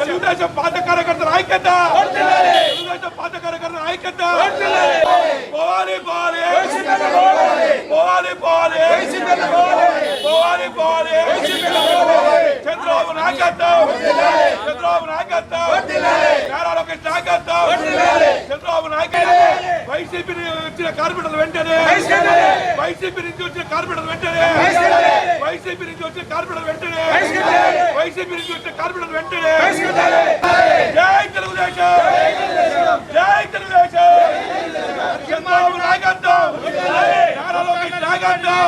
తెలుగుదేశం పాత కార్యకర్తల ఐక్యత, తెలుగుదేశం పాత కార్యకర్తల ఐక్యత. పోవాలి పోవాలి పోవాలి పోవాలి పోవాలి పోవాలి. చంద్రబాబు నాయకత్వం, చంద్రబాబు నాయకత్వం, నారా లోకేష్ నాయకత్వం, చంద్రబాబు నాయకత్వం. వైసీపీ వచ్చిన కార్పొరేటర్లు వెంటనే, వైసీపీ నుంచి వచ్చిన కార్పొరేటర్లు వెంటనే, వైసీపీ నుంచి వచ్చిన కార్పొరేటర్లు వెంటనే, వైసీపీ నుంచి వచ్చిన కార్పొరేటర్లు వెంటనే. జై తెలుగుదేశం, జై తెలుగుదేశం. చంద్రబాబు నాయకత్వం, నారా లోకేష్ నాయకత్వం,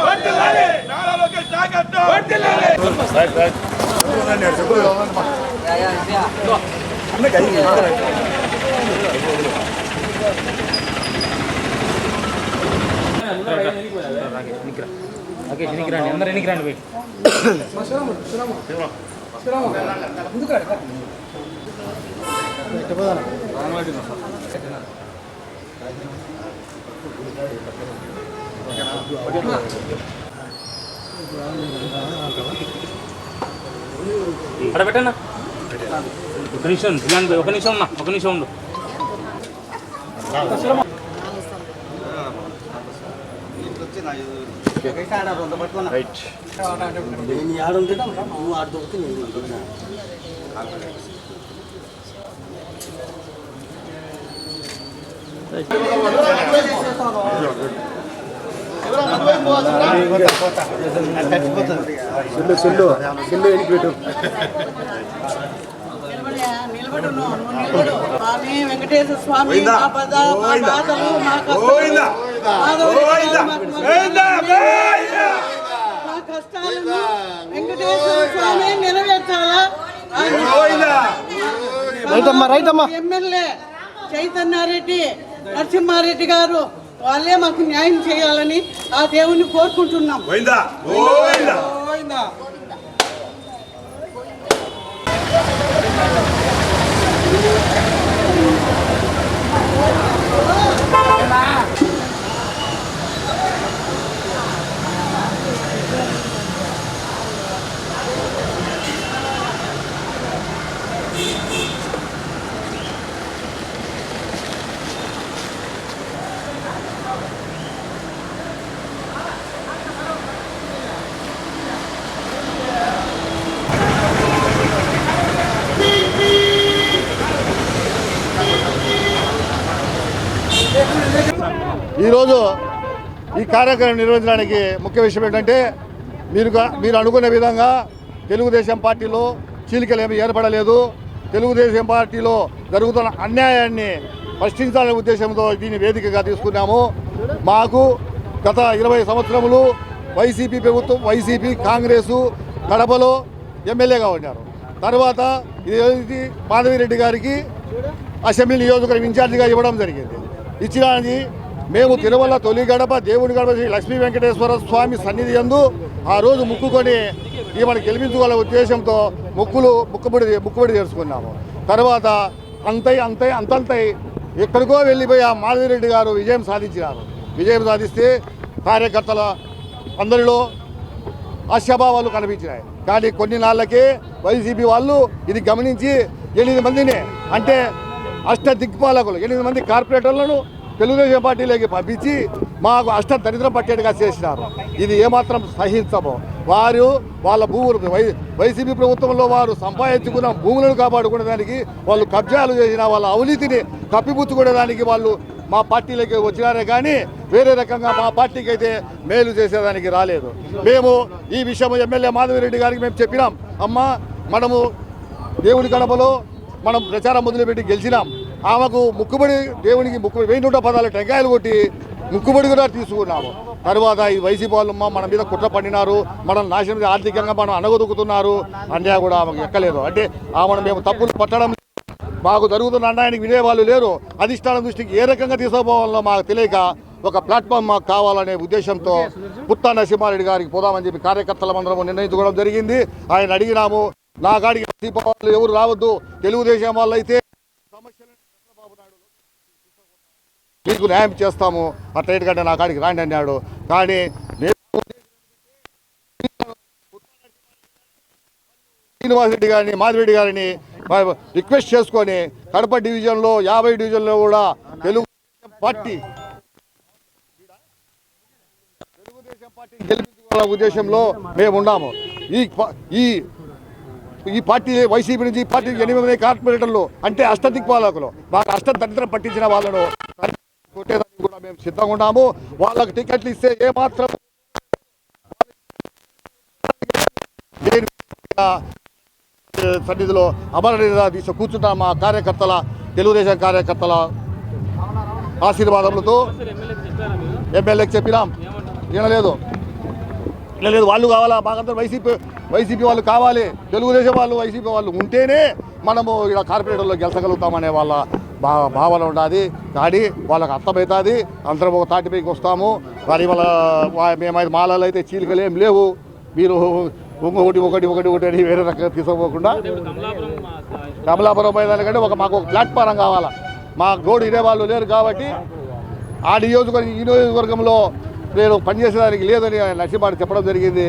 నారా లోకేష్ నాయకత్వం. అందరూ ఎన్నికి రండి. అక్కడ పెట్టన్నా ఒక నిమిషం, ఒక నిమిషం ఉన్నా, ఒక నిమిషం ఉండు. స్వామి వెంకటేశ్వర స్వామి మా బాధలు మా కష్టాలను వెంకటేశ్వర స్వామి నెరవేర్చాలా. ఎమ్మెల్యే చైతన్యారెడ్డి నరసింహారెడ్డి గారు వాళ్ళే మాకు న్యాయం చేయాలని ఆ దేవుని కోరుకుంటున్నాం. ఈరోజు ఈ కార్యక్రమం నిర్వహించడానికి ముఖ్య విషయం ఏంటంటే మీరు అనుకునే విధంగా తెలుగుదేశం పార్టీలో చీలికలు ఏమీ ఏర్పడలేదు. తెలుగుదేశం పార్టీలో జరుగుతున్న అన్యాయాన్ని ప్రశ్నించాలనే ఉద్దేశంతో దీన్ని వేదికగా తీసుకున్నాము. మాకు గత 20 సంవత్సరములు వైసీపీ ప్రభుత్వం, వైసీపీ కాంగ్రెసు కడపలో ఎమ్మెల్యేగా ఉన్నారు. తర్వాత ఇది మాధవిరెడ్డి గారికి అసెంబ్లీ నియోజకవర్గం ఇన్ఛార్జిగా ఇవ్వడం జరిగింది. ఇచ్చినానికి మేము తిరుమల తొలి గడప దేవుని గడప శ్రీ లక్ష్మీ వెంకటేశ్వర స్వామి సన్నిధి యందు ఆ రోజు ముక్కుకొని ఈమెను గెలిపించుకోవాలనే ఉద్దేశంతో ముక్కుబడి చేసుకున్నాము. తర్వాత అంతంతై ఎక్కడికో వెళ్ళిపోయి ఆ మాధవిరెడ్డి గారు విజయం సాధించినారు. విజయం సాధిస్తే కార్యకర్తల అందరిలో ఆశాభావాలు కనిపించినాయి. కానీ కొన్ని నాళ్ళకే వైసీపీ వాళ్ళు ఇది గమనించి 8 మందిని, అంటే అష్ట దిక్పాలకులు 8 మంది కార్పొరేటర్లను తెలుగుదేశం పార్టీలోకి పంపించి మాకు అష్ట దరిద్రం పట్టేట్టుగా చేసినారు. ఇది ఏమాత్రం సహించము. వారు వాళ్ళ భూములు వైసీపీ ప్రభుత్వంలో వారు సంపాదించుకున్న భూములను కాపాడుకునేదానికి, వాళ్ళు కబ్జాలు చేసిన వాళ్ళ అవినీతిని కప్పిపుచ్చుకునేదానికి వాళ్ళు మా పార్టీలోకి వచ్చినారే కానీ వేరే రకంగా మా పార్టీకి అయితే మేలు చేసేదానికి రాలేదు. మేము ఈ విషయం ఎమ్మెల్యే మాధవిరెడ్డి గారికి మేము చెప్పినాం. అమ్మ, మనము దేవుడి గడపలో మనం ప్రచారం మొదలుపెట్టి గెలిచినాం. ఆమెకు దేవునికి 1114 టెంకాయలు కొట్టి ముక్కుబడి కూడా తీసుకున్నాము. తర్వాత ఈ వైసీపీ వాళ్ళు మన మీద కుట్ర పడినారు, మనం నాశనం ఆర్థికంగా మనం అనగదొక్కుతున్నారు. అన్యాయం కూడా ఆమెకు ఎక్కలేదు. అంటే ఆమెను మేము తప్పులు పట్టడం, మాకు జరుగుతున్న అన్యాయానికి వినే వాళ్ళు లేరు. అధిష్టానం దృష్టికి ఏ రకంగా తీసుకోపోవాలో మాకు తెలియక ఒక ప్లాట్ఫామ్ మాకు కావాలనే ఉద్దేశంతో పుత్తా నరసింహారెడ్డి గారికి పోదామని చెప్పి కార్యకర్తలందరం నిర్ణయించుకోవడం జరిగింది. ఆయన అడిగినాము, నా కాడికి వైసీపీ వాళ్ళు ఎవరు రావద్దు, తెలుగుదేశం వాళ్ళు అయితే మీకు న్యాయం చేస్తాము, అట్లా కంటే నా కాడికి రాండి అన్నాడు. కానీ శ్రీనివాసరెడ్డి గారిని మాదిరెడ్డి గారిని రిక్వెస్ట్ చేసుకొని కడప డివిజన్లో 50 డివిజన్లో కూడా తెలుగుదేశం పార్టీ గెలిపించుకోవాలనే ఉద్దేశంలో మేము ఉన్నాము. ఈ పార్టీ వైసీపీ నుంచి ఈ పార్టీ 8 మంది కార్పొరేటర్లు అంటే అష్టదిక్పాలకులు మాకు దరిద్రం పట్టించిన వాళ్ళను కొట్టేదానికి కూడా మేము సిద్ధంగా ఉన్నాము. వాళ్ళకి టికెట్లు ఇస్తే ఏమాత్రం సన్నిధిలో అమరనిరా తీసి కూర్చుంటాం. మా కార్యకర్తల తెలుగుదేశం కార్యకర్తల ఆశీర్వాదములతో ఎమ్మెల్యేకి చెప్పినాం. వినలేదు. వాళ్ళు కావాలా మాకందరూ వైసీపీ వాళ్ళు కావాలి. తెలుగుదేశం వాళ్ళు వైసీపీ వాళ్ళు ఉంటేనే మనము ఇలా కార్పొరేటర్లో గెలచగలుగుతామనే వాళ్ళ భావన ఉన్నది. కానీ వాళ్ళకి అర్థమవుతుంది. అందరం ఒక తాటిపైకి వస్తాము. మరి మేమైతే మాలలో అయితే చీలికలు ఏం లేవు. మీరు ఒకటి అని వేరే రకంగా తీసుకోకుండా కమలాపురం పోయేదానికంటే మాకు ఒక ప్లాట్ఫారం కావాలా. మా గోడు ఇదే వాళ్ళు లేరు కాబట్టి ఈ నియోజకవర్గంలో నేను పనిచేసేదానికి లేదని నరసింహారెడ్డి చెప్పడం జరిగితే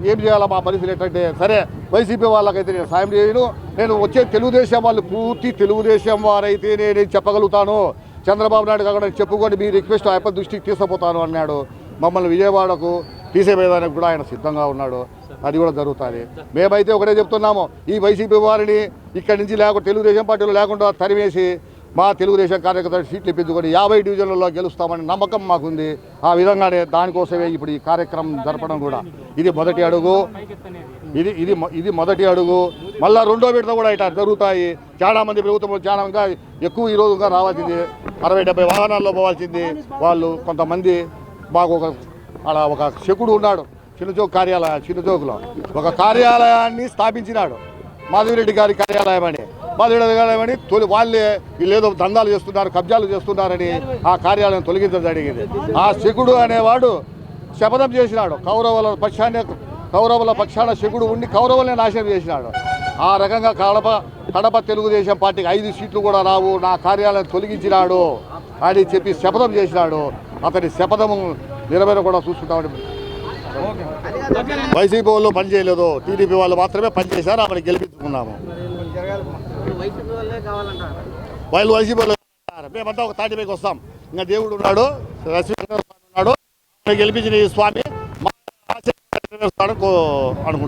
ఏం చేయాలా మా పరిస్థితి ఏంటంటే సరే వైసీపీ వాళ్ళకైతే నేను సాయం చేయను. నేను వచ్చే తెలుగుదేశం వాళ్ళు పూర్తి తెలుగుదేశం వారైతే నేను చెప్పగలుగుతాను. చంద్రబాబు నాయుడు కాకుండా చెప్పుకొని మీ రిక్వెస్ట్ ఆయన దృష్టికి తీసుకుపోతాను అన్నాడు. మమ్మల్ని విజయవాడకు తీసేపోయేదానికి కూడా ఆయన సిద్ధంగా ఉన్నాడు. అది కూడా జరుగుతుంది. మేమైతే ఒకటే చెప్తున్నాము, ఈ వైసీపీ వారిని ఇక్కడి నుంచి తెలుగుదేశం పార్టీలో లేకుండా తరివేసి మా తెలుగుదేశం కార్యకర్తలు సీట్లు ఇప్పించుకొని 50 డివిజన్లలో గెలుస్తామని నమ్మకం మాకుంది. ఆ విధంగానే దానికోసమే ఇప్పుడు ఈ కార్యక్రమం జరపడం కూడా ఇది మొదటి అడుగు. ఇది మొదటి అడుగు. మళ్ళీ రెండో విడత కూడా ఇట్లా జరుగుతాయి. చాలా మంది ప్రభుత్వం చాలా ఇంకా ఎక్కువ ఈరోజు ఇంకా రావాల్సింది 60-70 వాహనాల్లో పోవాల్సింది. వాళ్ళు కొంతమంది మాకు ఒక శకుడు ఉన్నాడు చిన్నచౌకులో ఒక కార్యాలయాన్ని స్థాపించినాడు. మాధవిరెడ్డి గారి కార్యాలయం అని వాళ్ళే వీళ్ళేదో దందాలు చేస్తున్నారు, కబ్జాలు చేస్తున్నారని ఆ కార్యాలయం తొలగించడం జరిగింది. ఆ శకుడు అనేవాడు శపథం చేసినాడు. కౌరవుల పక్షాన శకుడు ఉండి కౌరవులనే నాశనం చేసినాడు. ఆ రకంగా కడప తెలుగుదేశం పార్టీకి 5 సీట్లు కూడా రావు, నా కార్యాలయం తొలగించినాడు అని చెప్పి శపథం చేసినాడు. అతని శపథము నెరవేర కూడా చూసుకుంటామని వైసీపీ వాళ్ళు పనిచేయలేదు, టీడీపీ వాళ్ళు మాత్రమే పనిచేశారు. అక్కడ గెలిపించుకున్నాము. వాళ్ళు వైసీపీ వాళ్ళు మేమంతా ఒక తాటిపైకి వస్తాం. ఇంకా దేవుడు ఉన్నాడు, ఉన్నాడు, గెలిపించిన ఈ స్వామి మా అనుకుంటున్నాం.